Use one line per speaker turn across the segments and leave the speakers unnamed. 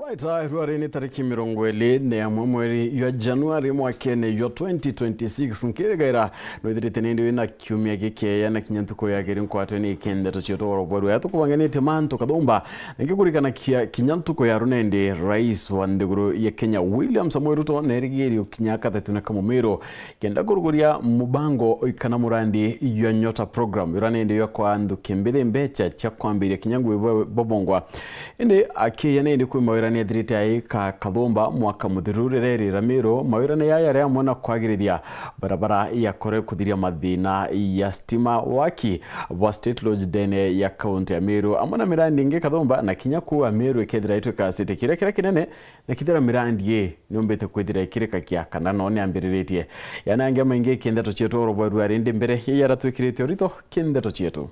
Alright, ruari ni tariki mirongweli ne mweri ya Januari mwakene ya 2026 nkirigaira noithirite nindi wina kiumia gikeya na kinyantuko ya geri nkwatwe ni kende tochitoro bwaru ya tukubanganite manto kathumba ngikurikana kinyantuko ya runendi rais wa ndiguru ya Kenya William Samoei Ruto nerigiri kinyaka tatuna kamumiro kenda kuruguria mubango ikana murandi ya nyota program runendi ya kwa ndu kembele mbecha cha kwambiria kinyangu bobongwa indi akiya nendi kwimawira ni thirite ai kathumba mwaka muthirurire Ramiro mawira ne yaya ria mwana kwagiriria barabara ya kore kuthiria mathina ya stima waki wa State Lodge dene ya county ya Meru amona mirandi nge kathumba na kinyaku wa Meru ikethira itwika city kira kinene na kithira mirandi ye nyombete kwithira ikirika kia kana no ne ambiriretie yana nge mainge kende tochieto robwaru ari ndi mbere yara twikirite orito kende tochieto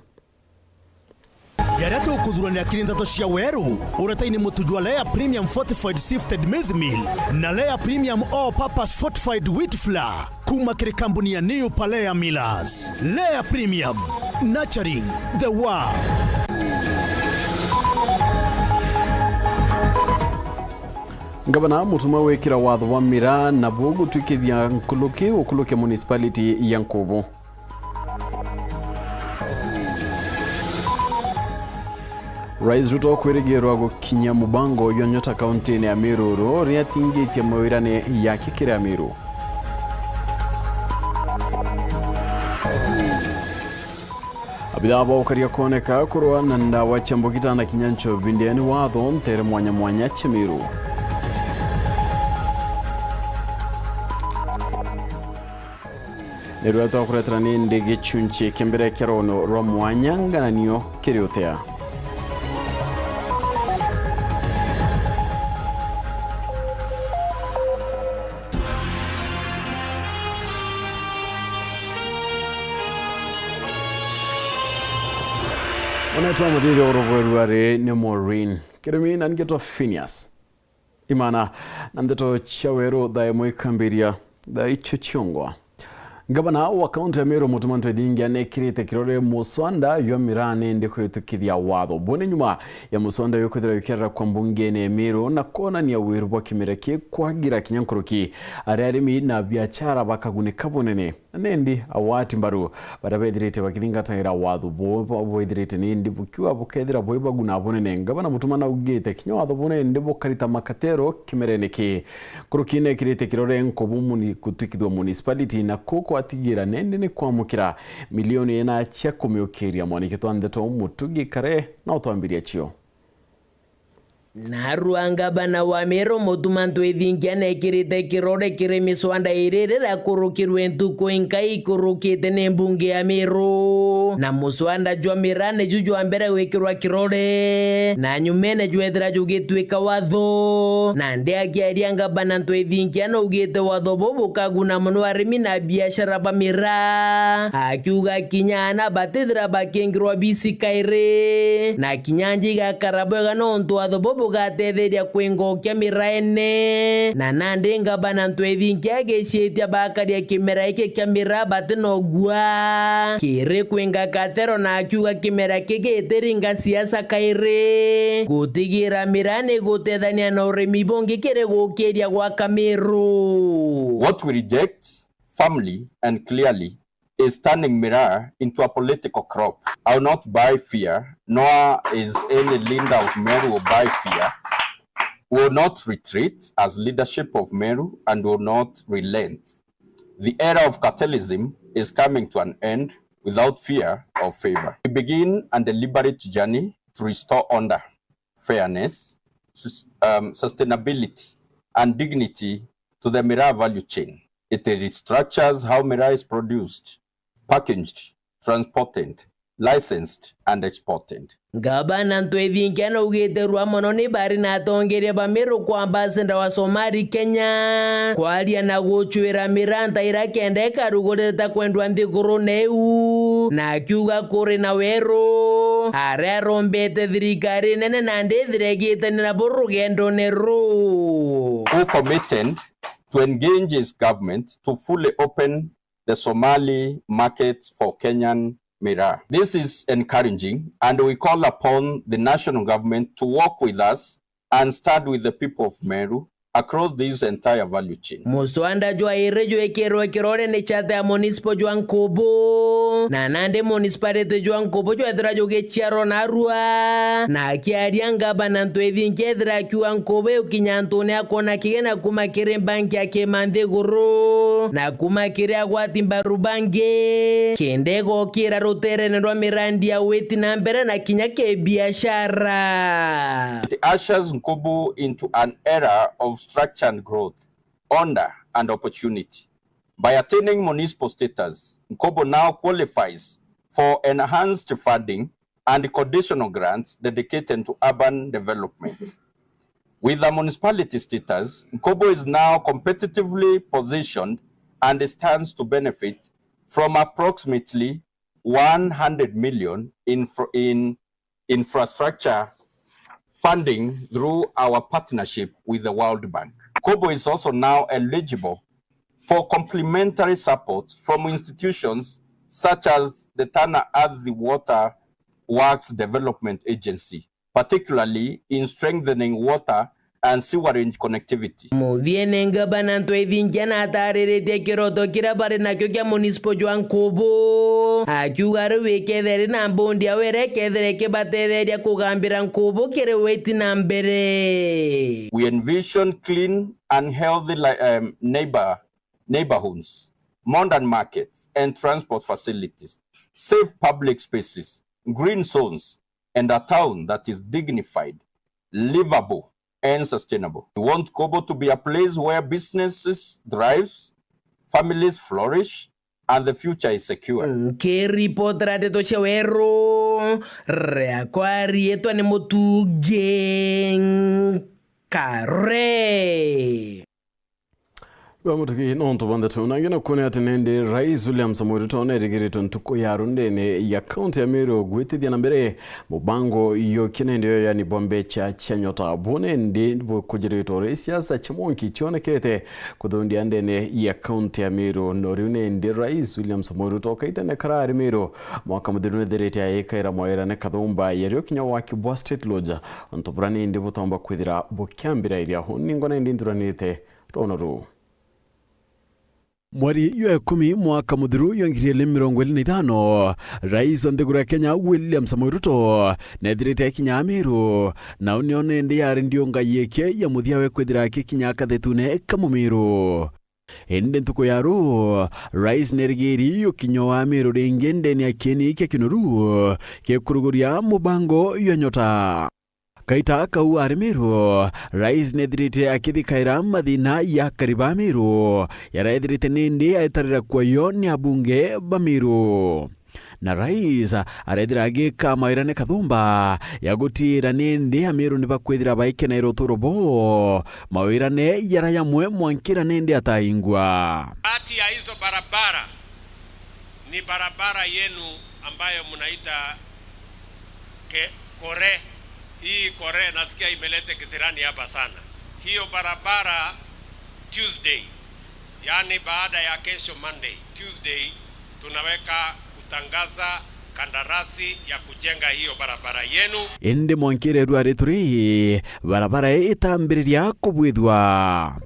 Yarato kuthurania kirindato cia weru urataini mutujwa Lea Premium Fortified Sifted Maize Meal na Lea Premium All Purpose Fortified Wheat Flour kuma kiri kampuni ya New Palea Millers. Lea Premium, nurturing the world.
Gavana mutuma wekira watho wa mira na bugu twikithia ukuluke municipality ya Nkubu. Rais Ruto kwirigirwa gukinya mubango ya nyota county ya Meru ria tingitie mawirane ya kikira Meru. Abidaba ukaria koneka kurwa nanda wachambukita na kinyancho bindiani watho ntere mwanya Meru. Nerwa tokuretra ni ndege chunche kembere kerono ro mwanya ngananio kiriotea. Onetwa mudiri oroveruare ne Maureen kirimi nangeto Phineas imana nandeto chawero da moikambiria da ichochongwa Gavana wa kaunti ya Meru mutumanto edingia nekirite kirore muswanda yo mirane ndiko yutukithia watho bone nyuma ya muswanda yo kuthira yukera kwa mbunge ne Meru na kona ni awiru bwa kimereke kwagira kinyankuruki ararimi na biachara bakaguneka bonene nendi awati mbaru barabethirite bakiringatangira watho bo ithirite nindi bukiwa bukethira boiba guna bonene Gavana mutumana ugite kinyo watho bonene ndebo karita makatero kimereneke kurukine kirite kirore nkobumuni kutukithwa municipality na koko atigira nende ni kwamukira milioni ena chia kumiokeria mwanike twandeto mutugi kare na utwambiria chio
Naruanga bana wa Meru mutumanto ethingia nekirite kirore kiri miswanda iririra kurukirwe ntuko inkai kurukite ne mbunge ya Meru na muswanda jwa mirane jujwa mbere wekirwa kirore na nyumene jwethira jugitwika watho na ndi akiarianga bana nto ethingia no ugite watho bobo kaguna muno arimi na biashara ba mira akiuga kinyana batithira bakengirwa bisi kaire na kinyanji gakarabwega no nto watho bobo gatetheria kwingokia miraene na nandi ngabana nto ethingia gecietia bakaria kimera iki kia mira batinogua kiri kwinga katero na akiuga kimera kigitiringa siasa kaire gutigira mirane gutethania na urimi bongi kiri gukiria gwa Meru.
What we reject firmly and clearly is turning Mira into a political crop. I will not buy fear, nor is any leader of Meru will buy fear. We will not retreat as leadership of Meru and will not relent. The era of cartelism is coming to an end without fear or favor. We begin a deliberate journey to restore order, fairness, sustainability, and dignity to the Mira value chain. It restructures how Mira is produced, packaged, transported, licensed, and exported.
Gavana nto ethingia no ugite rwa mono ni bari na atongeria ba Meru kwa ambassador wa Somali Kenya kwaria na guchwira miranta irakende karugurita kwendwa nthiguru neu na akiuga kuri na weru arerombete thirikari nene na ndithirigite na burugendo neru
Who committed to engage his government to fully open the Somali market for Kenyan Mira. This is encouraging, and we call upon the national government to work with us and start with the people of Meru across this entire value chain.
Muswanda jwa irejo ekero kirore ne chate ya municipal jwa Nkobo na nande municipality jwa Nkobo jwa edra joge chiaro na rua na kiarianga bananto edinke edra kiwa Nkobo ukinyantone akona kigena kuma kire banki yake mande goro na kuma kire agwati mbarubange kendego kira rotere nendwa mirandi ya weti na mbere na kinyake biashara.
It ushers Nkobo into an era of structure and growth, honor and opportunity. By attaining municipal status, Nkobo now qualifies for enhanced funding and conditional grants dedicated to urban development. With a municipality status, Nkobo is now competitively positioned and stands to benefit from approximately 100 million in infrastructure funding through our partnership with the World Bank. Nkobo is also now eligible for complementary support from institutions such as the Tana Athi Water Works Development Agency, particularly in strengthening water and sewerage connectivity.
Muvienenga bananto evinjana tarerete kiroto kirabare na kyokia municipal jwa Nkobo akiugaru wekedere na mbondi awere kedere kebatere kugambira Nkobo kere weti na mbere.
We envision clean and healthy neighborhoods, modern markets and transport facilities, safe public spaces, green zones, and a town that is dignified, livable, and sustainable. We want Nkobo to be a place where businesses thrive, families flourish, and the future is secure.
Keri potrate to shawero reakwari eto ne motugen kare.
Bamutuki nonto banda tunangena kone atenende Rais William Samoei Ruto na rigirito ntuko ya rundene ya county ya Meru gwete na mbere mubango iyo kinende ya ni bombe cha nyota bone ndi kujirito siasa chimonki chione kete kudondi andene ya county ya Meru norune ndi Rais William Samoei Ruto kaita ne karari Meru mwaka mudirune derete ya ekaira moera ne kadumba yerio kinya waki Bwa State Lodge ontobrani ndi butamba kwidira bokyambira iria honingona ndi nduranite ronoru. Mwari yu 10 mwaka mudhiru yongiriele 2025 Rais wa Ndegura Kenya William Samoei Ruto nethirite kinya Meru na unione ndi yari ndionga yeke ya muthiawe kwithira kinya kathetune kamumiru ende ntuko yaro Rais nerigeri yokinyo wa Meru ringende ni akeni kekinuru kekuruguria mubango yonyota kaita kau Meru Rais nethirite akithikaira mathina ya kariba Meru yaraethirite nindi aitarira kwayo ni abunge ba Meru na Rais arethira agika mairane kathumba ya gutira nindi Meru ni bakwithira baike na irotorobo mawirane yara yamwe mwankira nindi ataingwa.
Kati ya hizo barabara ni barabara yenu ambayo mnaita Kore. Hii Kore nasikia imelete kisirani hapa sana. Hiyo barabara Tuesday, yani baada ya kesho Monday, Tuesday tunaweka kutangaza kandarasi ya kujenga hiyo barabara yenu.
Ende mwankire ruare turi barabara itambiriria kubwithwa.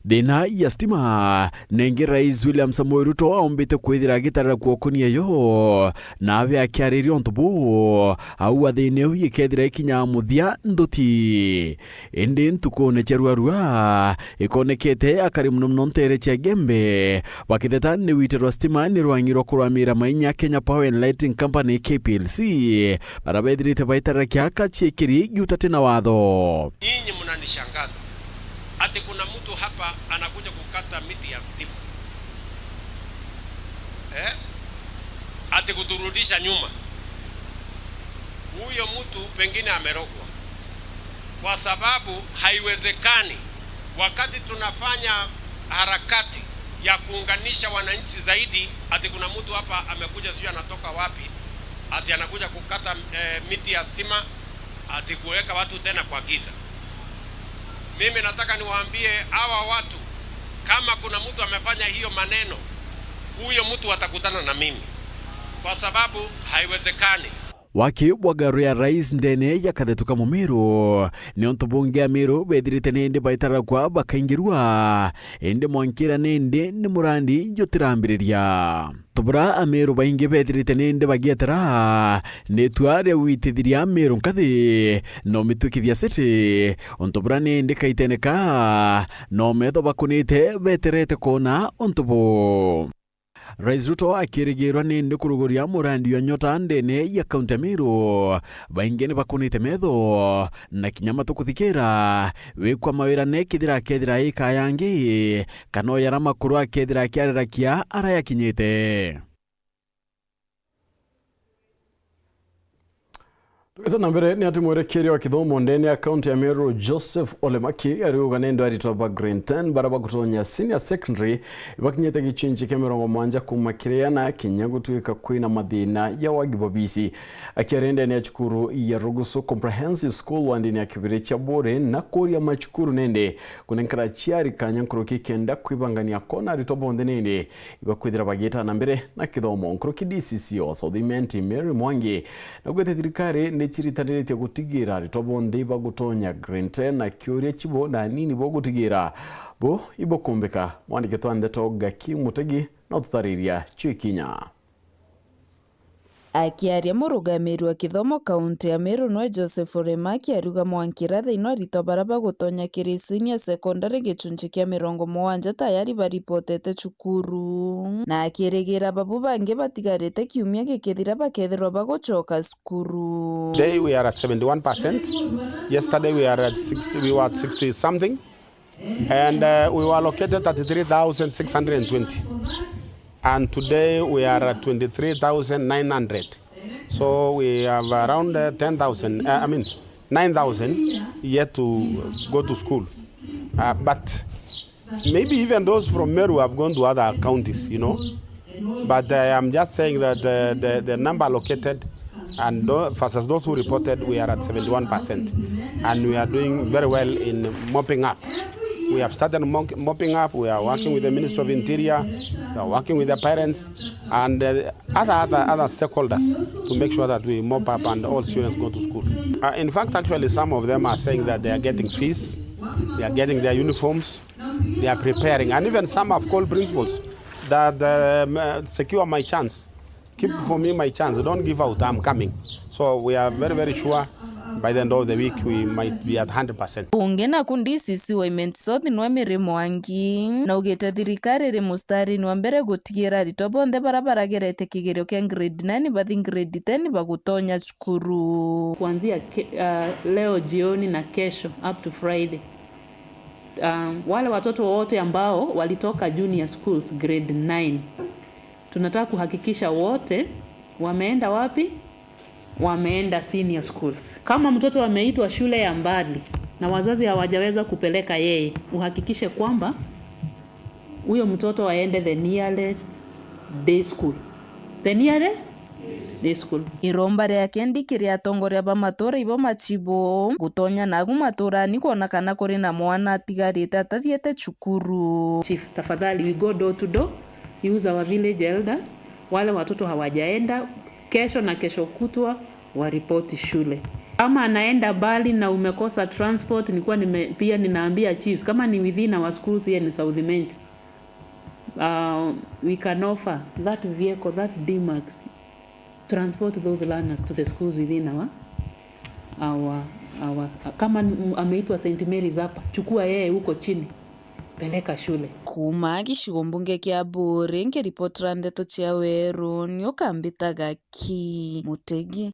Dena ya stima nenge Rais William Samoei Ruto aombete kwithira gitarira kuokonia yo na ave akiariri ontubu au athineu yikethira ikinya muthia nduti ende ntuko ne cherua ikonekete akari muno ntere cha gembe wakitheta ni witerwa stima ni rwangiro kuramira mainya Kenya Power and Lighting Company KPLC barabethirite baitara kiaka chekiri giutate na watho.
Nyinyi mnanishangaza. Ati kuna mtu hapa anakuja kukata miti ya stima. Ati kuturudisha nyuma. Huyo mtu pengine amerogwa. Kwa sababu haiwezekani wakati tunafanya harakati ya kuunganisha wananchi zaidi, ati kuna mtu hapa amekuja sio anatoka wapi, ati anakuja kukata miti ya stima, ati kuweka watu tena kwa giza. Mimi nataka niwaambie hawa watu, kama kuna mtu amefanya hiyo maneno, huyo mtu atakutana na mimi, kwa sababu haiwezekani.
wakibwagaru ya rais ndene yakathetuka Mumiru ni onto bunge ya Miru bethirite nindi baitara kwa bakaingirwa indi mwankira nindi ni murandi jotirambiriria tubura Amiru baingi bethirite nindi bagietera ni tuare witithiria Amiru nkathi no mitwikithia city ontubura nindi kaiteneka no metho bakunite beterete kona ontubu Rais Ruto akirigirwa nindi kuruguria murandi wa nyota ndene ya kaunti ya Miru baingene bakunite metho na kinyama tukuthikira wikwa mawira nekithira kethira ikayangi kano yara makuru akethira kiarirakia araya kinyite. Tuweza nambere ni ati mwerekeri wa kithomo ndeni ya kaunti ya Meru Joseph Olemaki ariuga nendo aritoba Grade 10 baraba kutonya senior secondary bakinyete gichinji kya 70 kumakiria na kinya gutuika kwina mathina ya wagibobisi akirende ni achukuru ya Rugusu Comprehensive School wandini ya kibiri cha bore na kuria machukuru nende kunenkara chiari kanya nkuruki kenda kwibangania kona aritoba ndenende ibakwithira bagita nambere na kithomo nkuruki DCCO Southimenti Mary Mwangi na gwete thirikari chiritanirite gutigira ritobo ndiba gutonya Grade 10 na kyuria chibo na nini bo gutigira bo ibo kumbeka mwandike twandeto Gaki Mutegi na tuthariria chikinya
akiaria murugamiri wa kithomo kaunti ya Meru no Joseph Olemaki aruga mwankira thino rito baraba gutonya kiri senior secondary gicunji kia 70 tayari baripotete cukuru na akirigira babu bangi batigarite kiumia gikithira bakethirwa bagucoka cukuru.
Today we are at 71%. Yesterday we are at 60 something, and we were allocated at 33,620. And today we are at 23,900. So we have around 9,000 yet to go to school. But maybe even those from Meru have gone to other counties, you know. But I'm just saying that the number allocated and versus those who reported, we are at 71%. And we are doing very well in mopping up. We have started mopping up. We are working with the Ministry of Interior. We are working with the parents and other stakeholders to make sure that we mop up and all students go to school. In fact, actually, some of them are saying that they are getting fees, they are getting their uniforms, they are preparing, and even some have called principals that secure my chance. Keep for me my chance. Don't give out. I'm coming. So we are very, very sure by the end of the week we might be at 100%.
Bunge na kundi sisi wa Imenti South nwa Mary Mwangi na ugete thirikari ri mustari nwa mbere gutigira ritobo nthe barabara gerete kigerio kia Grade 9 bathi Grade 10 bagutonya cukuru
kuanzia leo jioni na kesho up to Friday. Wale watoto wote ambao walitoka junior schools Grade 9 tunataka kuhakikisha wote wameenda wapi? Wameenda senior schools. Kama mtoto ameitwa shule ya mbali na wazazi hawajaweza kupeleka yeye, uhakikishe kwamba huyo mtoto aende the nearest day school. The nearest day school.
Iromba ria kendi kiria tongoria ba matora ibo machibo gutonya nagu matora ni kuona kana kuri na mwana atigarite atathiete cukuru.
Chief, tafadhali we go door to door, use our village elders. Wale watoto hawajaenda kesho na kesho kutwa waripoti shule. Kama anaenda mbali na umekosa transport, nilikuwa pia ninaambia chiefs kama ni within our schools here in Southimenti, we can offer that vehicle, that DMAX, transport those learners to the schools within our kama ameitwa St. Mary's hapa, chukua yeye huko chini, peleka shule.
Kuma gicigo mbunge kia Buri nkiripotera ndeto cia Weru niukambita Gaki Mutegi.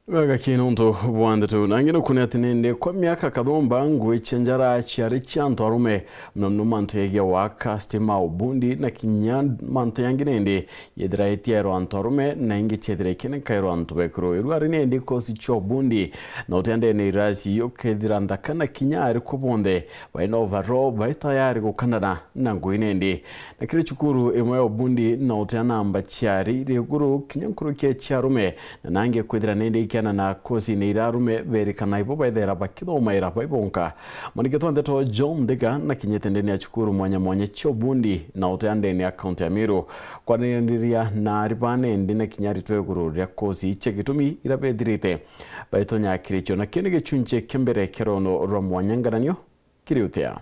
Wega kinunto bwandetu nangino kunetinende kwa miaka kadhomba ngwe chenjara chiari chanto arume mnamnu manto yegia waka stima ubundi na kinyan manto yanginende yedra etiero antorume na ingi chedre kene kairo antubekro iruari nende kosi cho bundi na utende ne irasi yoke dirandakana kinyari kubonde waina ovaro baitayari kukanana na ngwinende na kile chukuru emwe ubundi na utena amba chiari reguru kinyankuru kia chiarume na nange kwedra nende kurikiana na kosi ni irarume berikana ibo baithera bakithoma ira baibonka manike twandeto John Diga na kinyetendeni ya chukuru mwanya chobundi na utandeni account ya Meru kwanendiria na ribane ndine kinyari twegururia kosi chegitumi irabethirite baitonya kiricho na kene gechunche kembere kerono romwanyangananio kiriutea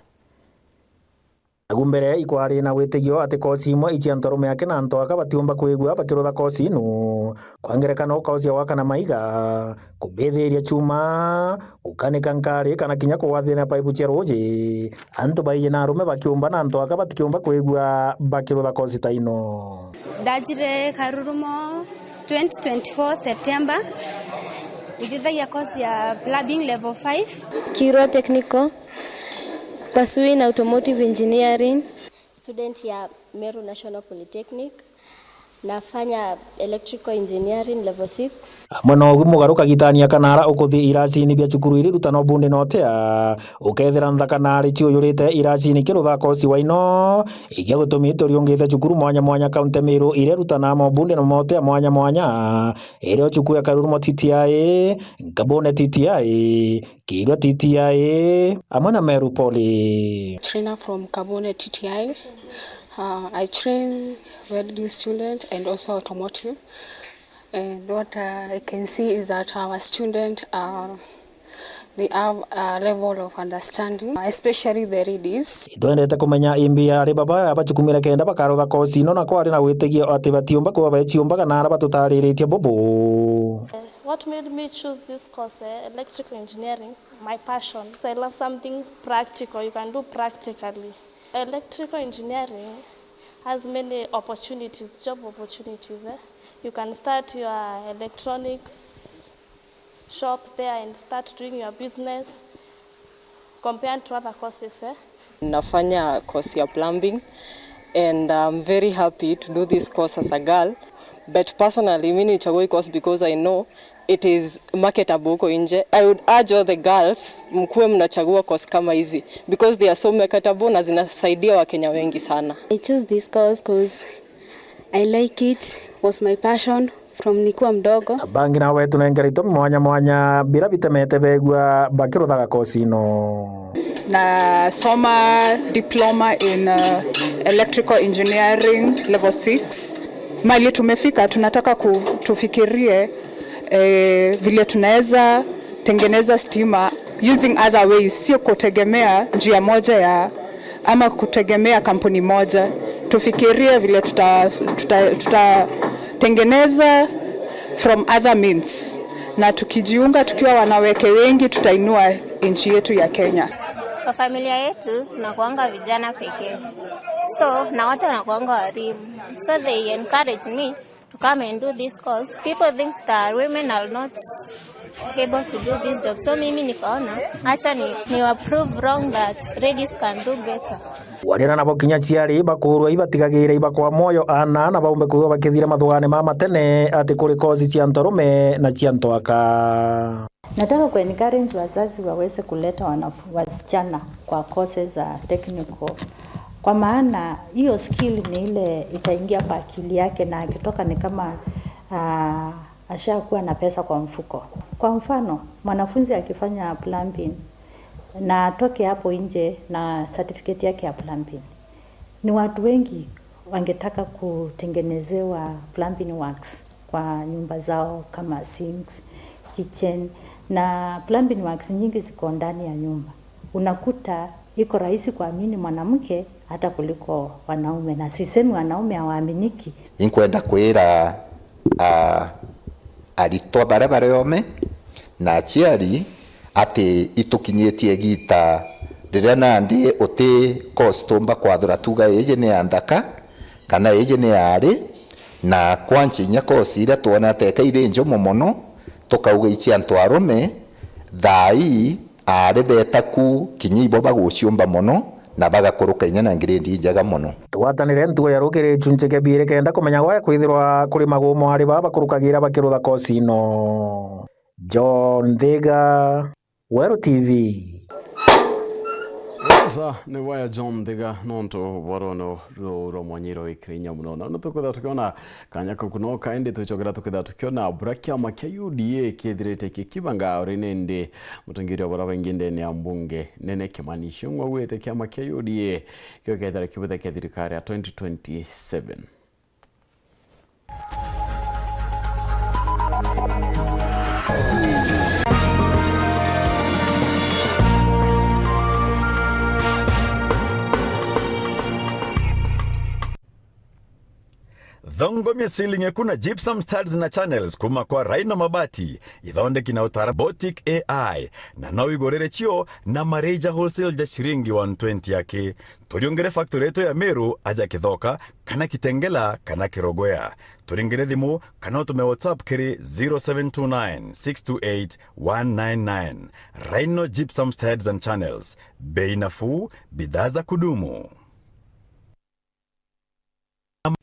agumbere ikwari na witigio ati kosi imwe ichiantorume yake na ntoaka batiumba kwigua bakirutha kosi inu kwangerekano kosi ya wakana maiga kubithiria chuma ukanika nkari kana kinya kuwathina paipu cia ruji antu baiye na arume bakiumba na ntoaka batikiumba kwigua bakirutha kosi ta ino
ndajire Karurumo 2024 September ndithagia kosi ya plumbing level 5
Kiro Technical pursuing automotive engineering.
Student ya Meru National Polytechnic. Nafanya electrical engineering level 6.
Mwana ogu mugaruka gitania kanara ukuthi iracini bia cukuru iri rutano bunde notea ukethera nthakanari ciuyurite iracini kirutha kosi waino igia gutumite riungithe cukuru mwanya kaunti Meru ire rutana mo bunde no motea mwanya ire cukuru ya Karurumo TTI Ngabone TTI Kirwa TTI amana Meru Poly.
Trainer from Kabone TTI. I train welding student and also automotive, and what I can see is that our students they have a level of understanding, especially the readies.
Twendete kumenya imbia ri baba abachukumira kenda bakarutha kosi no na kwari na witigio ati batiumba kuba bechiumbaga na batutariretie bobo.
What made me choose this course, electrical engineering, my passion. So I love something practical, you can do practically. Electrical engineering has many opportunities, job opportunities. You can start your electronics shop there and start doing your business compared to other courses.
Nafanya course ya plumbing and I'm very happy to do this course as a girl. But personally, mimi nichagua course because I know it is marketable huko nje. I would urge all the girls mkuwe mnachagua course kama hizi because they are so marketable na zinasaidia Wakenya wengi sana.
I chose this course because I like it, was my passion from nikuwa mdogo.
Bangi na wetu nengerito mwanya bila bitemete begwa bakiruthaga kosi no.
Na soma diploma in electrical engineering level 6. Mali tumefika tunataka tufikirie vile tunaweza tengeneza stima using other ways, sio kutegemea njia moja ya ama kutegemea kampuni moja. Tufikirie vile tutatengeneza from other means, na tukijiunga tukiwa wanawake wengi tutainua nchi yetu ya Kenya.
Kwa familia yetu tunakuanga vijana pekee, so na watu wanakuanga warimu, so they encourage me to come and do this course. People think that women are not able to do this job, so mimi nikaona acha ni prove wrong that ladies can do better.
Warira nabo kinya ciari bakurwa ibatigagire ibakwa moyo ana na baumbe kuwa bakithira mathugane mama tene ati kuri kozi cia ntorume na cia ntoaka.
Nataka ku-encourage wazazi waweze kuleta wasichana kwa courses za technical. Kwa maana hiyo skill ni ile itaingia kwa akili yake na akitoka ni kama ashakuwa na pesa kwa mfuko. Kwa mfano, mwanafunzi akifanya plumbing na atoke hapo nje na certificate yake ya plumbing. Ni watu wengi wangetaka kutengenezewa plumbing works kwa nyumba zao kama sinks, kitchen na plumbing works nyingi ziko ndani ya nyumba. Unakuta iko rahisi kuamini mwanamke hata kuliko wanaume, na sisemi wanaume hawaaminiki.
Inkwenda kwira aritwa bare ome na aciari ati itukinyetie gita riria nandi uti costumba kwathura tuga eje ni andaka kana eje ni ari na kwanchinya kosi ira tuona teka ire njomo mono tukauga ichi antu arume thai ari betaku kinyibo baguciumba mono na bagakuruka inya na grade njaga muno.
Twatanire ntugo ya rukire chunche kebire kenda kumenya gwa kwithirwa kuri magumo ari baba kurukagira bakirutha kosi no. John Diga, Weru TV.
Sasa ni waya John Diga nonto warono ro mwanyiro ikrinya muno na tuko tukiona kanyaka kuno kaende tuchogera tukiona burakia makya UDA kedirete kibanga orinende mutungiri obara benginde ne ambunge nene kimanisho ngwa wete kya makya UDA kyo kedara kibada kedirikare 2027.
Dhongomia ceiling kuna gypsum studs na channels kuma kwa Rhino mabati ithonde kina utarabotic AI na no igorere chio na mareja wholesale ja shiringi 120 yake turiongere factory yetu ya Meru aja kithoka kana kitengela kana kirogoya turingere thimu kana utume WhatsApp kiri 0729628199 Rhino gypsum studs and channels bei nafuu bidhaa za kudumu.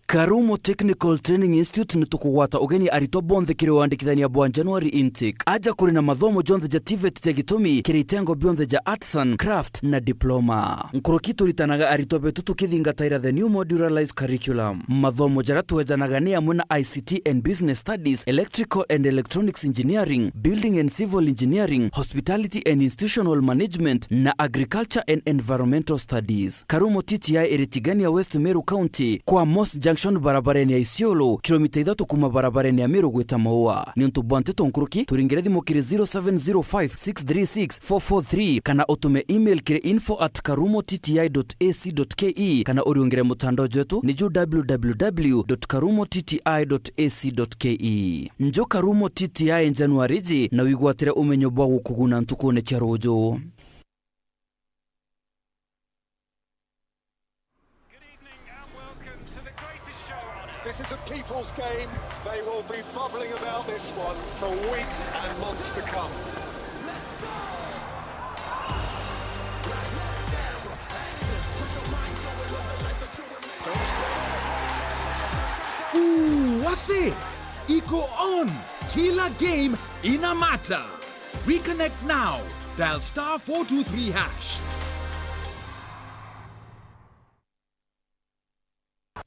Karumo Technical Training Institute nitukuwata ugeni arito bonthe kiri wandikithania bwa January intake aja kuri na mathomo jonthe ja TVET ja gitumi kiri itengo bionthe ja arts and craft na diploma nkurukitu ritanaga arito betu tukithingataira the new modularized curriculum mathomo jara tuwejanaga ni amwe na ICT and business studies, electrical and electronics engineering, building and civil engineering, hospitality and institutional management na agriculture and environmental studies. Karumo TTI iritigania West Meru County kwa Moss Junction barabarani ya Isiolo kilomita 3 kuma barabarani ya Meru gweta Maua ni ntubante tonkuruki turingire thimo kiri 0705636443 kana utume email kiri info@karumotti.ac.ke kana uriongere mutandao jetu ni www.karumotti.ac.ke njo Karumo TTI January ji na wigwatire umenyo bwa gukuguna ntukone charojo.
This is a people's game. They will be bubbling about this one for weeks and months to come.
What's it? Iko on. Kila game inamata. Reconnect now. Dial *423#.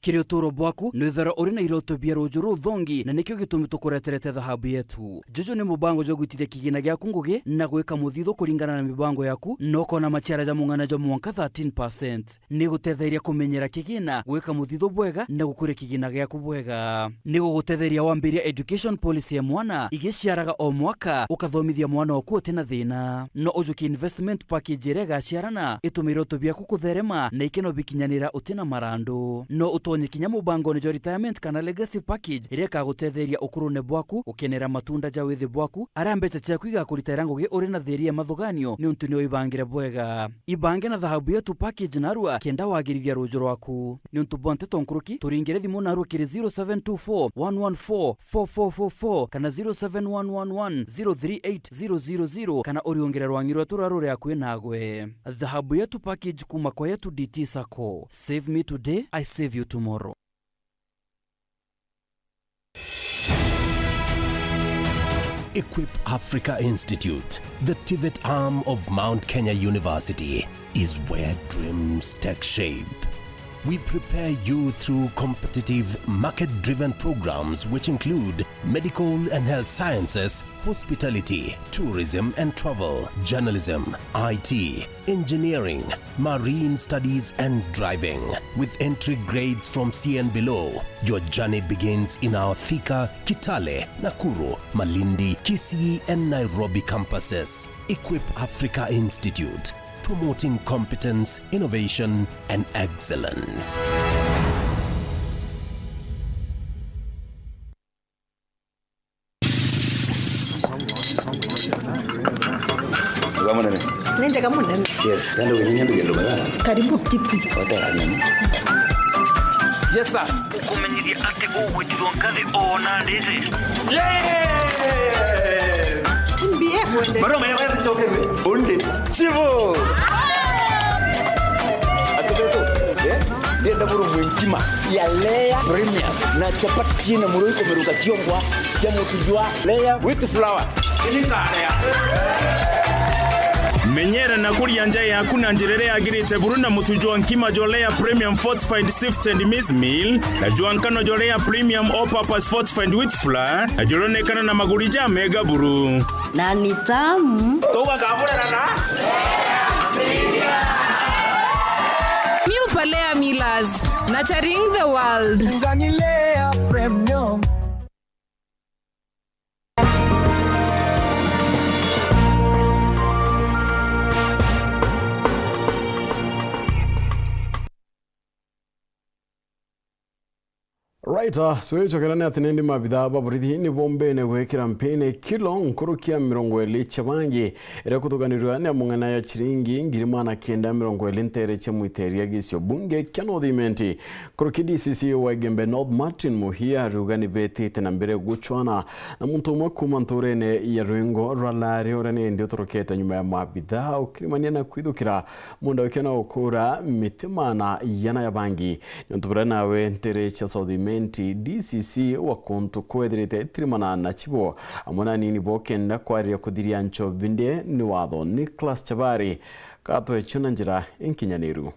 Kiri uturo bwaku nwithara uri na iroto bia rujuru thongi na nikyo gitumi tukureterete dhahabu yetu. Jojo ni mubango jo gwitithia kigina gyaku ngugi na gwika muthitho kuringana na mibango yaku noko na maciara ja mungana jo mwanka 13%. Ni gutetheria kumenyera kigina gwika muthitho bwega na gukure kigina gyaku bwega. Ni gutetheria wambiria education policy ya mwana igiciaraga o mwaka ukathomithia mwana waku tena thina. No ujuki investment package rega ciarana itumiro to bia kukutherema na ikeno bikinyanira utina marando. No tonye kinyamu bango ni jo retirement kana legacy package ireka gutetheria ukurune bwaku ukenera matunda ja withi bwaku arambecha cha kwiga kuritira ngugi uri na theria mathuganio ni untu ni oibangire bwega ibange na dhahabu yetu package narua kenda wagirithia rujo rwaku ni untu bonte tonkuruki turingire thimu narua kiri 0724114444 kana 0711103800 kana uriongera rwangirwa turarure akwe nagwe dhahabu yetu package kuma kwa yetu DT Sacco. Save me today, I save you tomorrow.
Equip Africa Institute, the TVET arm of Mount Kenya University, is where dreams take shape. We prepare you through competitive, market-driven programs which include medical and health sciences, hospitality, tourism and travel, journalism, IT, engineering, marine studies and driving. With entry grades from C and below, your journey begins in our Thika, Kitale, Nakuru, Malindi, Kisii and Nairobi campuses. Equip Africa Institute, promoting competence, innovation, and excellence.
Yes, karibu kiti.
Yes sir. Ukumenyiria ati ugwitirwo ngathi ona ndizi.
Mbie mwende.
Baro mwenye choke onde. Chivo.
Atubeto. Ndienda buru mwenkima ya Lea Premium na chapati na muroiko meruka chiongwa cha mutujwa Lea with flour.
Ini tarea.
menyera na kuria nja yaku na njirere agirite buru na mutujo nkima jolea premium fortified sift and maize meal na juankano jolea premium all purpose fortified wheat flour na jolonekana na magurija mega buru
na ni tamu
toka kabura na
New Palea Millers, nurturing the world.
Nganilea premium.
Right, so kana atinende mabitha baburithi ni bombe ne gwekira mpene kilo nkurukia 20 chabangi era kutuganirwa ne mungana ya chiringi ngirimana kenda 20 ntere chemuiteria gisyo bunge kano thimenti kuruki DCC wa Gembe North Martin Muhia rugani beti tenambere guchwana na muntu umwe kuma nturene ya Rwingo rwalari orane ndio toroketa nyuma ya mabitha ukirimania na kwidukira munda wekena ukura mitimana yana ya bangi ntubura nawe ntere cha South DCC wa kontu kwedrete trimana na chibo amona nini bokenda kwaria kudiria ncho binde ni watho Nicholas Chabari kato echunanjira enkinyaniru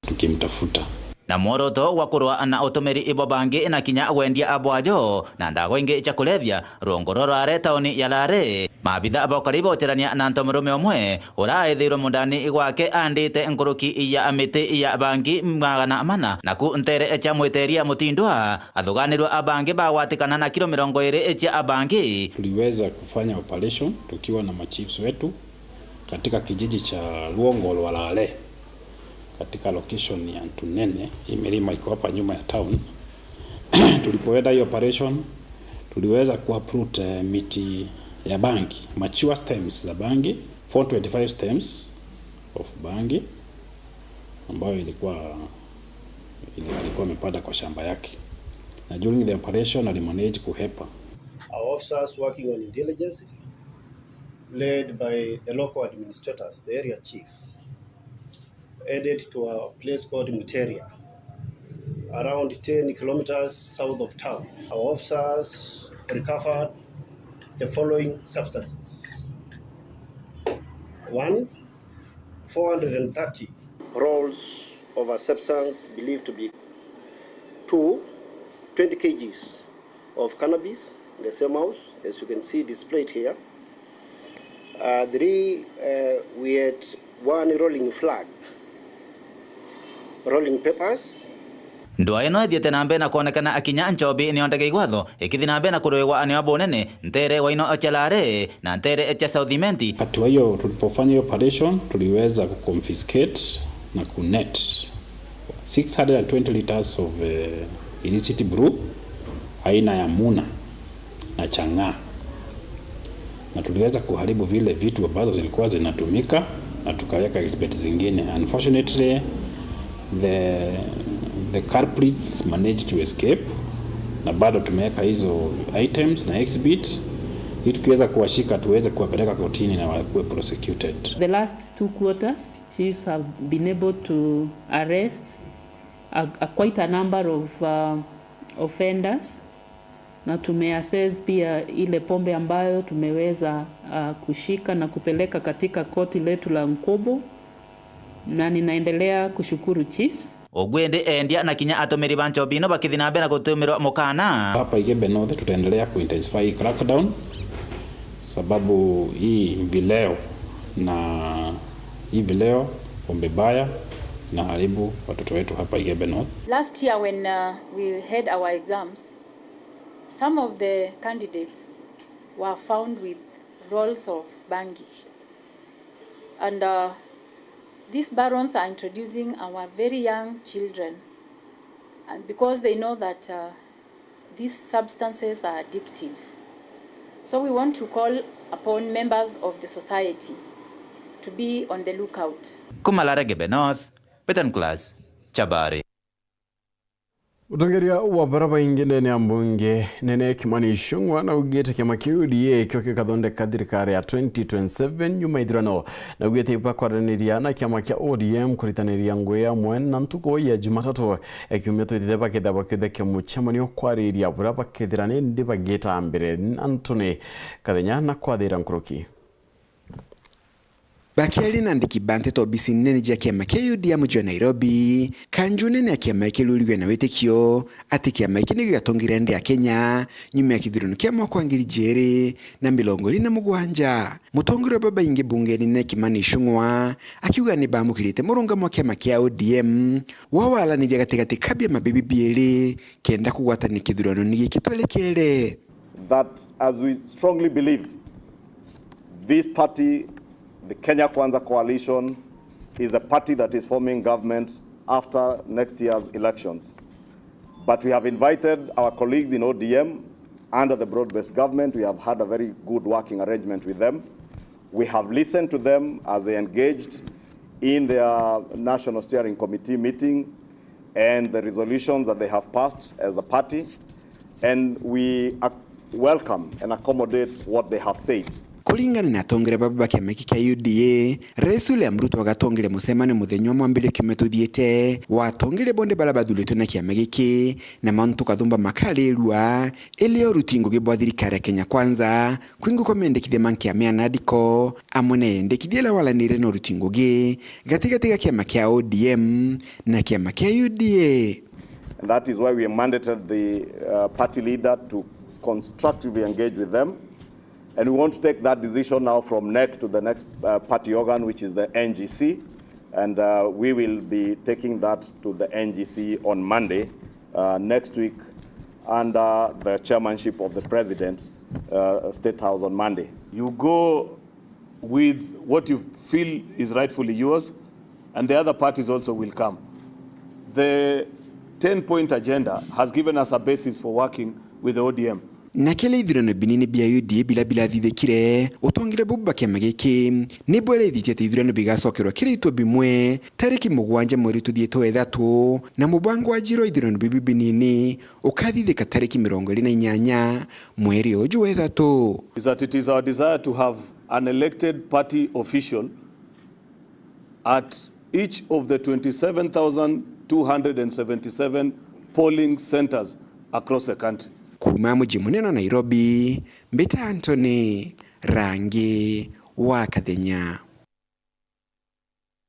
tukimtafuta
na mworoto wa kurwa na utumiri ibo bangi na kinya wendia abwajo na ndago ingi cha kulevya rongororo are taoni ya Lare mabitha abokaribo cherania na ntomurume omwe uraithirwo mundani igwake andite nkuruki ya amiti ya bangi magana mana na ku ntere echa mwiteria mutindwa athuganirwo abangi bawatikana na kilo 20 echa abangi.
Tuliweza kufanya operation tukiwa na machiefs wetu katika kijiji cha Luongo lwa Lare katika location ya Tunene, imelima iko hapa nyuma ya town. Tulipoenda hiyo operation tuliweza kuuproot miti ya bangi, mature stems za bangi, 425 stems of bangi ambayo ilikuwa imepanda kwa shamba yake. Na during the operation alimanage kuhepa.
Our officers working on intelligence led by the local administrators, the area chief, headed to a place called Muteria, around 10 kilometers south of town. Our officers recovered the following substances. 1, 430 rolls of a substance believed to be 20 kgs of cannabis in the same house, as you can see displayed here. 3, we had 1 rolling flag, rolling papers.
Ndwa ino thiete nambe na kuonekana akinya nchobi ni ondege igwatho ikithi nambe na kurwegwa ani wabonene ntere waino ochelare na ntere echa Southimenti.
Hatua hiyo tulipofanya hiyo operation tuliweza kuconfiscate na kunet 620 liters of illicit brew aina ya Muna na Chang'aa, na tuliweza kuharibu vile vitu ambazo zilikuwa zinatumika na tukaweka exhibit zingine. Unfortunately the culprits managed to escape, na bado tumeweka hizo items na exhibit ili tukiweza kuwashika tuweze kuwapeleka kotini na wakuwe prosecuted.
The last 2 quarters chiefs have been able to arrest quite a number of offenders, na tumeassess pia ile pombe ambayo tumeweza kushika na kupeleka katika koti letu la Nkobo, na ninaendelea kushukuru chiefs.
Ogwende endia na kinya atumiri bancho bino bakithinabe na gutumirwa mukana.
Hapa Gembe North tutaendelea kuintensify crackdown sababu hii vileo pombe baya na haribu watoto wetu hapa Gembe North.
Last year when we had our exams, some of the candidates were found with rolls of bangi, and these barons are introducing our very young children, and because they know that these substances are addictive. So we want to call upon members of the society to be on the lookout.
Kumalare Gembe North, Betan Class, Chabari.
Utongeria wa baraba ingine ni ambunge nene Kimani Ichung'wah na ugete kama kiudia kioke kathonde kathirikari ya 2027 nyuma ithirano na ugete ipakwaraniria na kiama kia ODM kuritaniria ngwe ya mwena ntuko ya Jumatatu ekiumia twithithe bakithaba kitheke muchemanio kwariria bura bakithirane ndi bageta mbere Anthony Kathenya na kwathira nkuruki.
Bakeli na ndikibante to bisi nene ja kiama kia UDM jo Nairobi kanjune na kiama kilulwe na wetekio ati kiama kini gatongire ndi ya Kenya nyume ya kithurano kia mwaka wa 2027 mutongire baba ingi bungeni na Kimani Ichung'wa akiuga ni bamukirite murunga mwa kiama kia ODM wawala ni gatigati kabia mabibi bieli kenda kugwatani kithurano ni kitwelekele
that as we strongly believe this party, the Kenya Kwanza Coalition, is a party that is forming government after next year's elections. But we have invited our colleagues in ODM under the broad-based government. We have had a very good working arrangement with them. We have listened to them as they engaged in their National Steering Committee meeting and the resolutions that they have passed as a party. And we welcome and accommodate what they have said.
Kulingana na tongere baba kiama kia UDA Rais William Ruto agatongere musemane muthenya mwambile kiumetuthiete watongere bonde bala bathulitwe na kiama giki na mantu kathumba makalelwa elio rutingo gibwathirikari Kenya Kwanza kwingo komendekithia mankia meanadiko amone ndekithia la wala nire no rutingo gi gatigatiga kiama kia ODM na kiama kia UDA.
And that is why we mandated the party leader to constructively engage with them. And we want to take that decision now from NEC to the next party organ, which is the NGC. And we will be taking that to the NGC on Monday next week under the chairmanship of the President, State House on Monday.
You go with what you feel is rightfully yours, and the other parties also will come. The 10-point agenda has given us a basis for working with the ODM.
Na kile ithurano binini bia UDA bila thithikire utongire bubba kiama giki ni bwele ithite ithurano bigacokerwa kiritwo bimwe tariki 7 mweri tuthietwo ethatu na mubango wa jiro ithurano bibi binini ukathithika tariki 28 mweri uju ethatu.
Is that it is our desire to have an elected party official at each of the 27,277 polling centers across the country.
Kuma mji munene Nairobi, Mbita Anthony, Rangi wa Kathenya.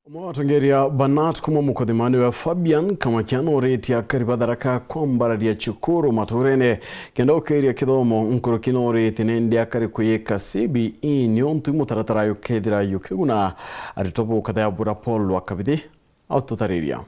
Mwatongeria Banat kuma mukodhimani wa Fabian kama kiano reti ya karibadaraka kwa mbaradi ya chukuru maturene kenda ukeria kidomo nkuru kino reti nendi ya karikuyeka CBE nyontu mutaratara yukethira yukiguna aritopo ukadaya bura Paul wakabidi autotariria.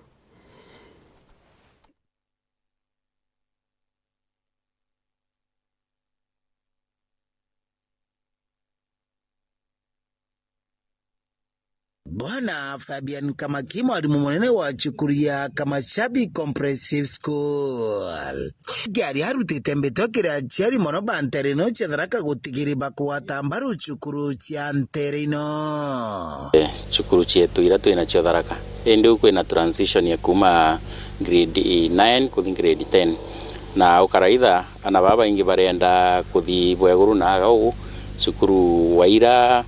Bwana Fabian Kamaki mwalimu munene wa chukuru ya Kamashabi Comprehensive School gari harutite mbetokera chiari mono banterino chedharaka gutigiriba kuwatambaru chukuru chia nterino
chukuru chetu ira tu inacho dharaka ende uko ina transition ya kuma grade 9 kuthi grade 10 na ukaraitha ana baba ingi barenda kuthi bweguru na agau chukuru waira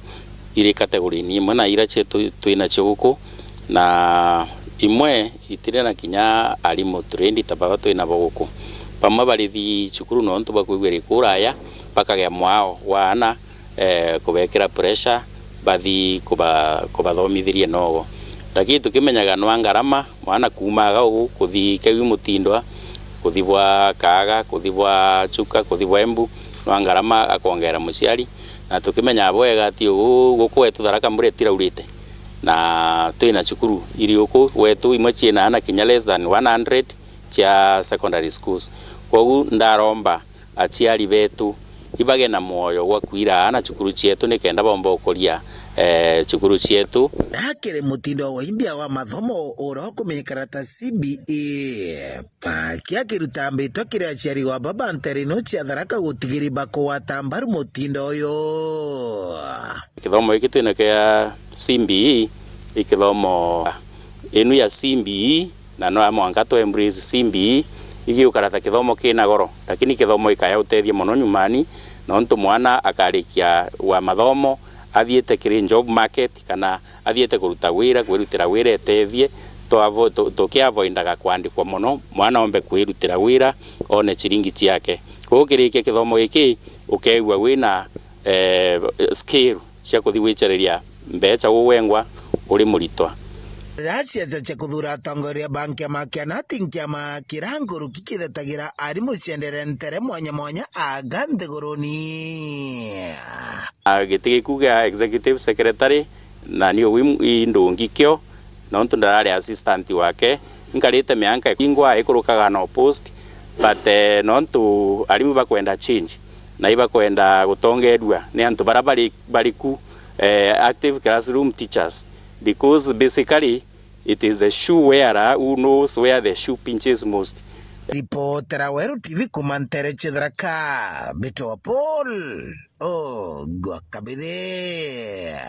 iri kategori ni imwe na ira chetu tuina chuguku na imwe itire na kinya alimu trendi tabaga tuina boguku pamwe barithi chukuru no ntu bakwigwira kuraya bakagya mwao wana kubekera pressure bathi kubathomithirie nogo ndaki tukimenyaga no ngarama mwana kumaga ugu kuthi kewi mutindwa kuthibwa kaga kuthibwa chuka kuthibwa embu no ngarama akongera muciari na tukimenya bwega ati guku wetu Tharaka muretira urite na tuina chukuru iri uku wetu imwe china ana kinya less than 100 cha secondary schools kogu ndaromba achiari betu ibage na moyo wa kwira ana chukuru chetu nikenda bomba ukoria chukuru chetu
nakere mutindo wa imbia wa mathomo oro kumenyekana ta CBE pakia kirutambe tokira achiari wa baba nterino cha Tharaka gutigiriba kuwatambaru mutindo yo
kithomo iki twina kia CBE ikithomo enu ya CBE na no amwanga to embrace CBE igi ukarata kithomo kina goro lakini kithomo ikaya utethia mono nyumani no ntu mwana akarikia wa mathomo athiete kiri job market kana athiete kuruta wira kwirutira wira etethie to kia avoidaga kwandikwa mono mwana ombe kwirutira wira one chiringi yake ko kirike kithomo giki ukeigwa wina skill cia kuthi wichereria mbeca uwengwa uri muritwa
Racia cha kuthura atongoria banki ya makiana tinkiama kiranguru kikithetagira ari muciendere ntere mwanya mwanya aganthe goroni
agitigi kuga executive secretary na niyo indungi kyo no ndari assistant wake nkarite mianka ingwa ikurukaga no post but no arimu bakwenda change na iba kwenda gutongedwa ni antu bariku active classroom teachers because basically it is the shoe wearer who knows where the shoe pinches most.
Ripotera Weru TV kumantere chidraka Beto Paul Gwakabide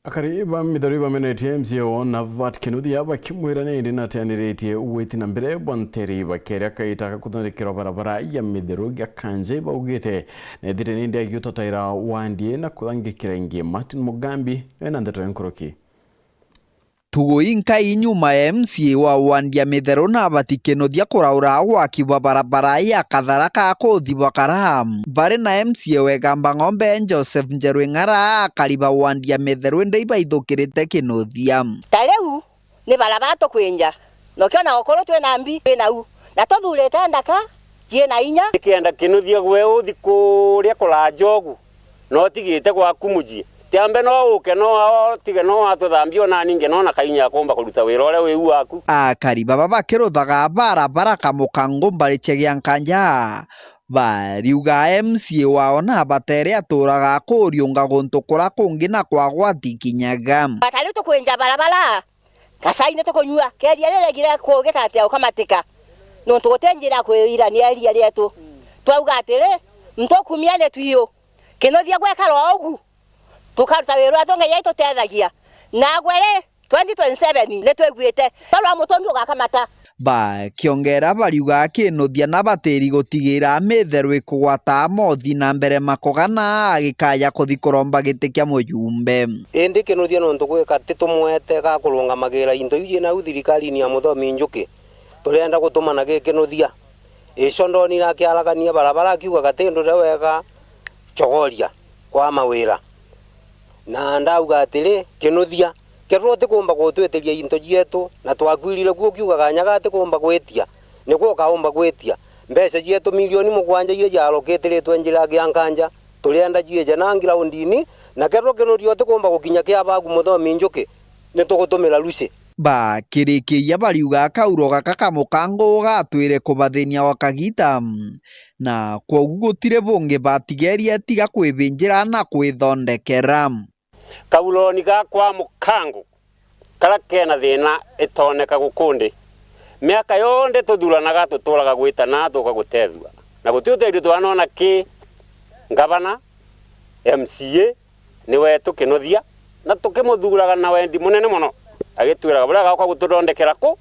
akariba midariba menete MCO na vat kinudi yaba kimwirane ndina tenirete uweti na mbere bonteri bakeria kaita kuthondekera barabara ya mideruga kanje baugete na dire ndia yuto taira wandie na kuthangikira ingi Martin Mugambi ena ndeto enkoroki
Tugoinka inyuma ya MCA wa wandia mithero na batikenothia kuraura wakiwa barabara ya Katharaka kuthi Bakaram bare na MCA wegamba ng'ombe Joseph Njerwing'ara akariba wandia mithero ndeiba ithukirite kinothia
tareu ni barabara tukwenja no kiona okoro twe nambi na u na tuthurite ndaka cie na inya
kienda kinothia gwe uthi kuria kula jogu no tigite gwa kumujie Tiambe no uke no tige no atuthambio na ninge no na kainya komba kuruta wira ore we waku
akariba baba kiruthaga barabara kamukango mbarichegia nkanja bariuga MCA wao na batere aturaga kuriunga guntukura kungi na kwa gwatikinyaga
batari tukwenja barabara kasaine tukunyua keria reregire kugeta ati ukamatika no tugutenjira kwira ni eria rietu twauga atire ntokumiane tuyo kinothia gwekara ogu tukaruta wira atonga yaito tethagia na gwere 2027 netwegwite talo amutongi ugakamata
ba kiongera bariuga kinothia na bateri gutigira mitheru ikugwata mothi na mbere makogana agikaya kuthikoromba gite kya mujumbe
indi kinothia no ntugwika titumwete ga kurungamagira into ije na uthirikari ni amuthomi njuki turenda gutumana gikinothia icondo ni rakiaragania barabara kiuga gatindo wega chogoria kwa mawira na ndauga atire kinothia kerote kumba gutweteria into jietu na twakwirire guo kiuga ganyagate kumba gwetia niguo kaumba gwetia mbeca jietu milioni 7 ile jaroketire twenjira gyankanja tulienda jieje na ngiraundini na kero kinothia te kumba gukinya kya bagu muthomi njuki nitugutumira ruci
ba kirikia bariuga kauro gaka kamukango gatwire kubathenia wakagita na kwogu gutire bunge batigeria tiga kwibinjira na kwithondekera
kauloni ga kwa mukango kala kena thina itoneka gukundi miaka yonde tuthuranaga tuturaga gwita na tukagutethwa na gutiuterio twanona ki ngavana MCA ni wetu kinothia na tukimuthuraga na wendi munene muno agitwiraga bura gakwa gutondekera ku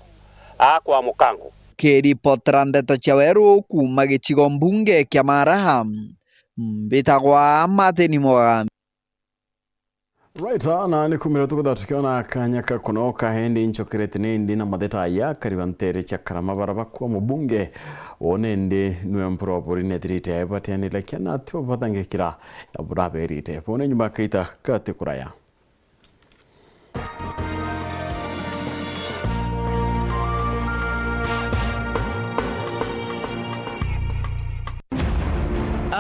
akwa mukango
kiripotera ndeto cia Weru kuma gicigo mbunge kia Maraham mbitagwa Martin Mugambi.
Right, na ni kumira tukuda tukiona kanyaka kunoka hendi nchokirete nendi na madeta ya karibantere cha Karamabaraba kwa mbunge onende nuwe mpropori netirite ya batani lakia na tiwa batangekira ya buraberite pone nyumba kaita kate kuraya.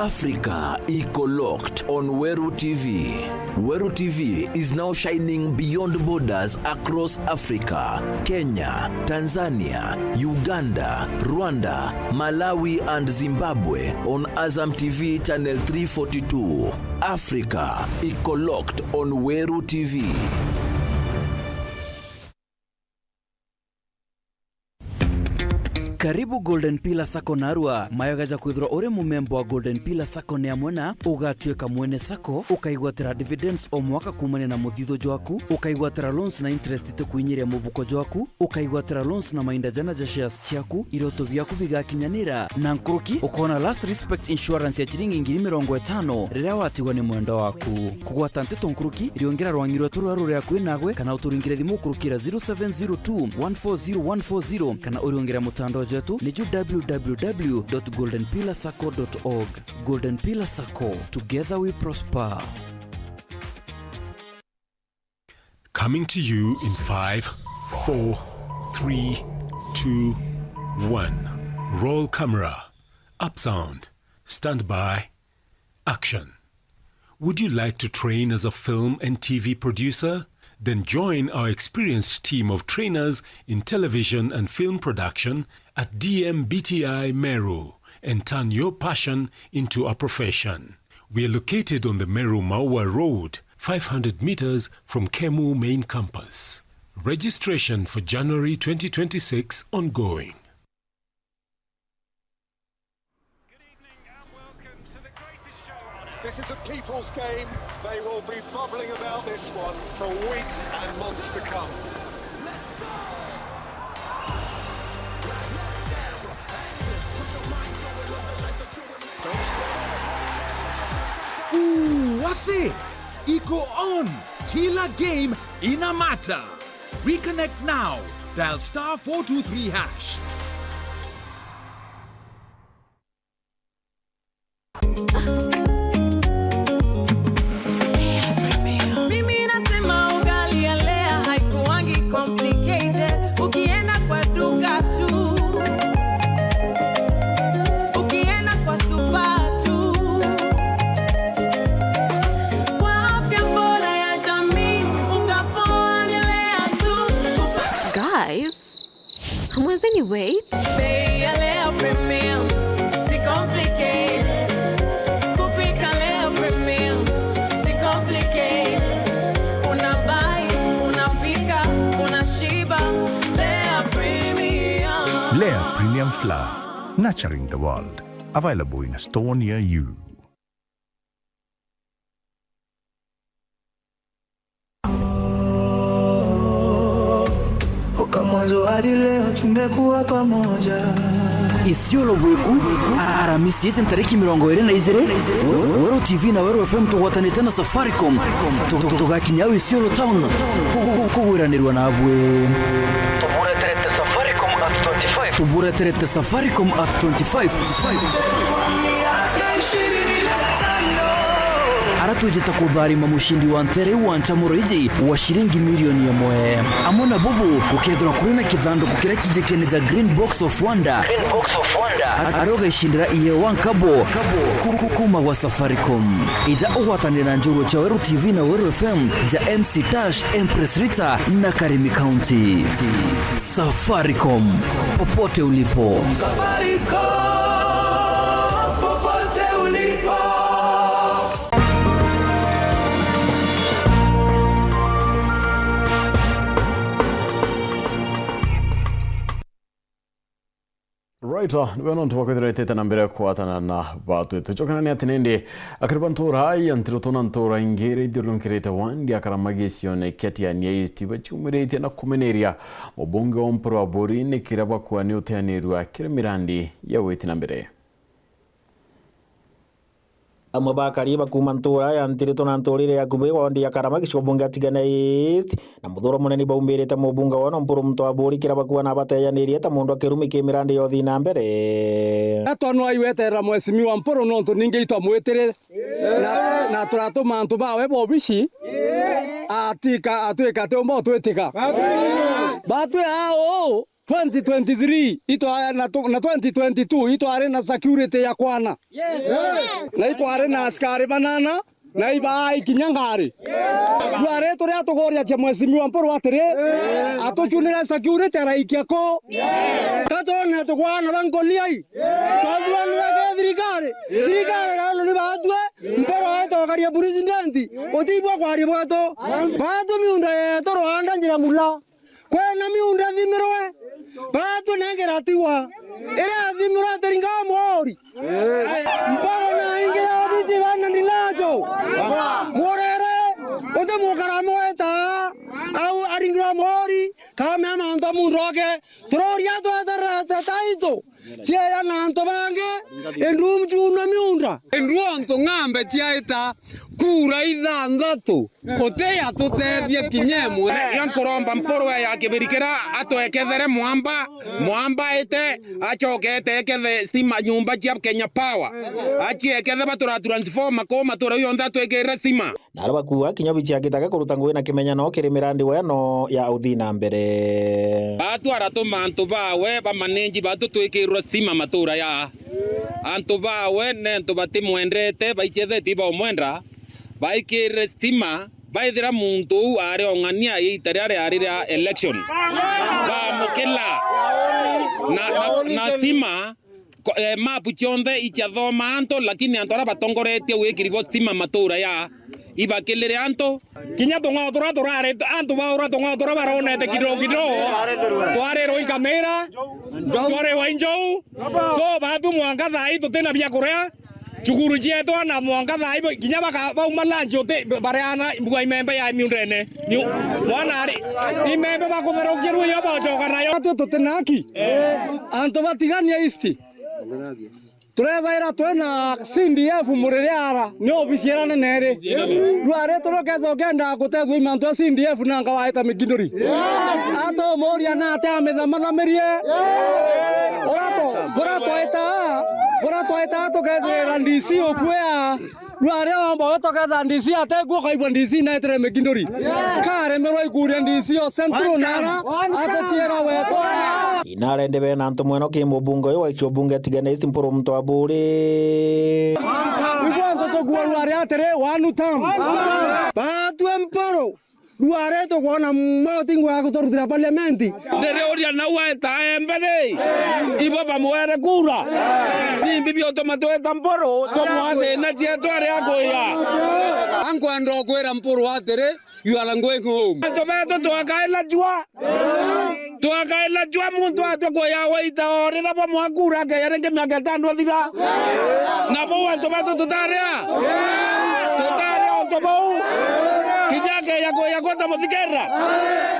Africa Eco Locked on Weru TV. Weru TV is now shining beyond borders across Africa, Kenya, Tanzania, Uganda, Rwanda, Malawi and Zimbabwe on Azam TV channel 342. Africa Eco Locked on Weru TV.
Karibu Golden Pillar Sacco Narua mayogaja kwithirwa uri mumembo wa Golden Pillar Sacco ni amwena ugatuika mwene sacco ukaigwatira dividends o mwaka kumane na muthitho jwaku ukaigwatira loans na interest tukuinyiria mubuko jwaku ukaigwatira loans na mainda jana ja shares chiaku iroto byaku bigakinyanira na nkruki ukona last respect insurance ya chiringi 50 riria watigwa ni mwendo waku kugwata nteto nkruki iriongera rwangirwa turwaru ria kwinagwe kana uturingire thimu kurukira 0702 140140 kana uriongera mutando jetu ni www.goldenpillarsacco.org. Golden Pillar Sacco, together we prosper.
Coming to you in 5, 4, 3, 2, 1. Roll camera. Up sound. Stand by. Action. Would you like to train as a film and TV producer? Then join our experienced team of trainers in television and film production at DMBTI Meru and turn your passion into a profession. We are located on the Meru Maua Road, 500 meters from Kemu main campus. Registration for January 2026 ongoing.
This is a people's game. They will be bubbling about this one for weeks and months to come.
What's it? Iko on. Kila game ina mata. Reconnect now. Dial *423#.
Mwenzeni wait.
Bei ya leo premium, si complicated. Kupika leo premium, si complicated. Unabai, unapika, unashiba. Lea premium.
Lea Premium Flour, nurturing the world. Available in a store near you.
Mwanzo hadi leo tumekuwa pamoja.
Isiolo bweku Aramisi hizi tariki 22 Wero TV na Wero FM tuwatanite na Safaricom tugakinya Isiolo town kuguranirwa nabwe Tubure terete Safaricom at 25 Aratujeta kudharima mushindi wa ntere wa Nchamuriji wa shilingi milioni 100. Amona bubu kukethura kurina kithando kukira kijekene za Green Box of Wonder. Aroga ishindira iye wankabo kukuma wa Safaricom. Iza uwatane na njuro cha Wero TV na Wero FM ja MC Tash, Empress Rita na Karimi County. Safaricom, popote ulipo.
Safaricom, popote ulipo.
Right, bueno tuwakwithira itete na mbere kwatana na batu tuchokana ni atinende akribantura yantirotona ntora ingere idolonkereta wandi akaramagisione ketia niaisti bachumurete na kumeneria obonge ompro abori ne kiraba kwa ni uteanerwa kiramirandi ya weti na mbere
Amabakari bakumantura yantirito na ntorire yakube wondi yakaramakisho bunga tigana east na muthoro munene baumirete mu bunga wono mpuru mto abori kira bakuwa na bateyaniriye ta mundu akirumi kimirande yothi na mbere
atwanwa iwetera mwesimi wa mpuru nonto ninge itamwetire na turato mantu bawe bobishi atika atweka te mbo twetika batwe ao 2023 ito na 2022 ito are na security ya kwana na ito are na askari banana na ibai kinyangari duare to ria to goria che mwesimi wa mporo atire atochunira security raikia ko tatona to kwana bangoliai twadwana ke dirigare rano ni batwe mporo ato karia presidenti otibwa kwari bwato batu miunda to Rwanda njira mula kwena miunda thimirwe batu nengeratiwa ira thimura teringa mori mporo na inge obiji bana nilajo morere ote mukaramo eta au aringra mori kama manda munroke troria to atarata taito chia nanto bange endum juna miunda enduanto ngambe tiaita kura ithanthatu uteya tutethie kinyemwe
yo nturomba mporwe ya kibirikira atwekethere mwamba ite achokete ekethe stima nyumba cia Kenya Power achiekethe batura transformer ko matura yo ndatwekere stima
na bakua kinyabi cia gitaka kuruta ngui na kimenyano kiri mirandi weno ya uthi na mbere
batu aratuma antu bawe bamanenji batu twekirwa stima matura ya antu bawe ne antu batimwendete baichetheti ba omwendra baikire stima baithira muntu ari ongania itari ari election ba mukila na stima mapu chonde ichathoma anto lakini anto ara batongoretie wikiribo stima matura ya ibakilire anto
kinya tonga turare anto baura tonga tura baronete kidogo tware roi kamera tware wainjou so batu mwanga thai tutena bia korea chukuru chetu na mwanga thai kinya bauma lanchi ote bareana mbua imembe ya miundene mwana ari imembe bakutherokia rui abachoka nayo tutenaki anto batigania isti turethaira twena CDF muririara ni obisiera nere rware turoketho kenda gutethwo imantu CDF na ngawaita mikinduri ato moria na ata methamathamerie burato tukethira DC okwea rware ombo tuketha DC ategwo kaibwa DC na etere mikinduri kare merwa ikuria DC o central nara atokiera weto
inarende bena antu mweno kimubungo yo icho bunge tigane isi mporo mtu aburi
igwanzo to gwarware atere wanu tam
batwe mporo duare to kuona motingo ya kutorudira parlamenti
ndere oria na waeta embere ibo bamwere kura ni bibi automato etamporo to mwathe na tieto ari akoya
anko ando kwera mporo atere you are going home
to beto to akaela jua muntu atokoya waita ore na bamwakura ke yarenge miaka 5 athira na bo anto beto tutarea otobo kijake ya kwenda muthikera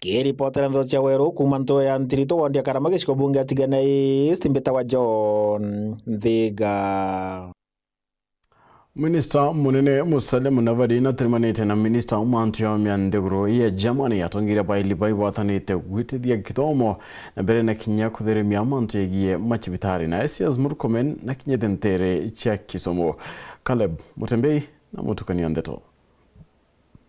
kiripotera ndo cha weru kumanto ya ntirito wandia Karamage shiko bunge atigana istimbeta wa John Thiga.
Minister munene Musalia Mudavadi na trimanite na minister umantu ya miandegro ya Germany atongire baili wathanite gwitithia kithomo na mbere na kinya kutheremia amantu yegie machibitari na Esias Murkomen na kinyethentere cha kisomo. Caleb Mutembei na mutukania ndeto.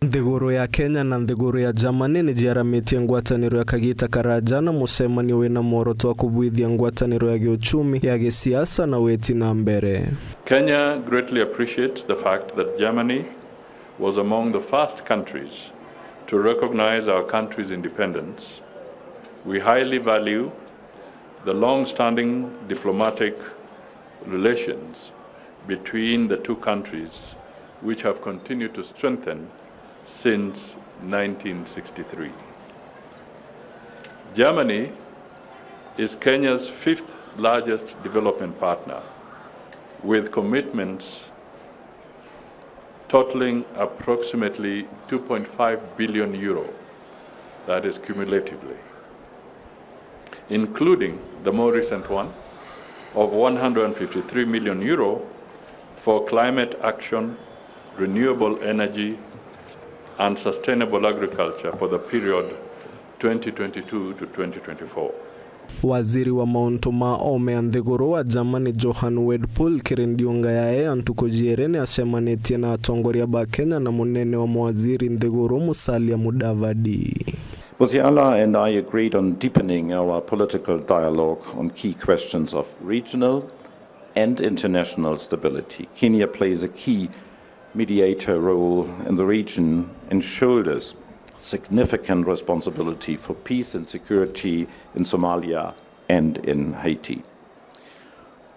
Nthiguru ya Kenya na nthiguru ya Germany ni jiaramitie ngwataniro ya Kagita Karajana mucemanio wina muoroto wa kubwithia ngwataniro ya giuchumi ya gisiasa na weti na mbere.
Kenya greatly appreciates the fact that Germany was among the first countries to recognize our country's independence. We highly value the long-standing diplomatic relations between the two countries, which have continued to strengthen since 1963. Germany is Kenya's 5th largest development partner, with commitments totaling approximately 2.5 billion euro, that is cumulatively, including the more recent one of 153 million euro for climate action, renewable energy, and sustainable agriculture for the period 2022 to 2024.
Waziri wa mauntu ma ome anthiguru wa Germany Johan Wedpol kirindiunga yae antukujierene asemanĩtie na atongoria ba Kenya na munene wa mawaziri nthiguru Musalia Mudavadi.
Musiala and I agreed on deepening our political dialogue on key questions of regional and international stability. Kenya plays a key mediator role in the region and shoulders significant responsibility for peace and security in Somalia and in Haiti.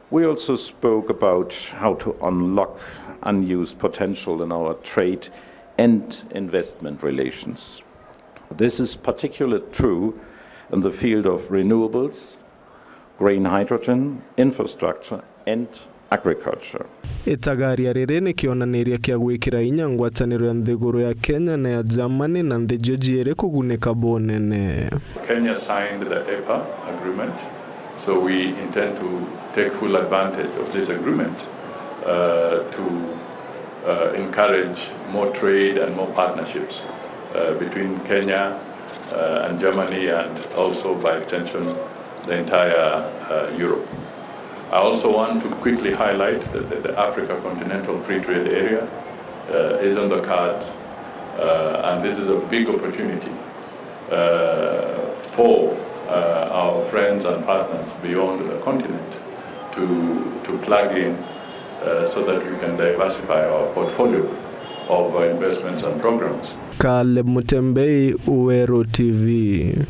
We also spoke about how to unlock unused potential in our trade and investment relations. This is particularly true in the field of renewables, green hydrogen, infrastructure, and agriculture.
Itagaria riri ni kionaniria kia gwikira inya ngwataniro ya nthiguru ya Kenya na ya Germany na nthiguru jiere kuguneka bonene.
Kenya signed the EPA agreement, so we intend to take full advantage of this agreement to encourage more trade and more partnerships between Kenya and Germany, and also by extension the entire Europe. I also want to quickly highlight that the Africa Continental Free Trade Area is on the cards, and this is a big opportunity for our friends and partners beyond the continent to plug in so that we can diversify our portfolio of investments and programs.
Caleb Mutembei, Uwero TV.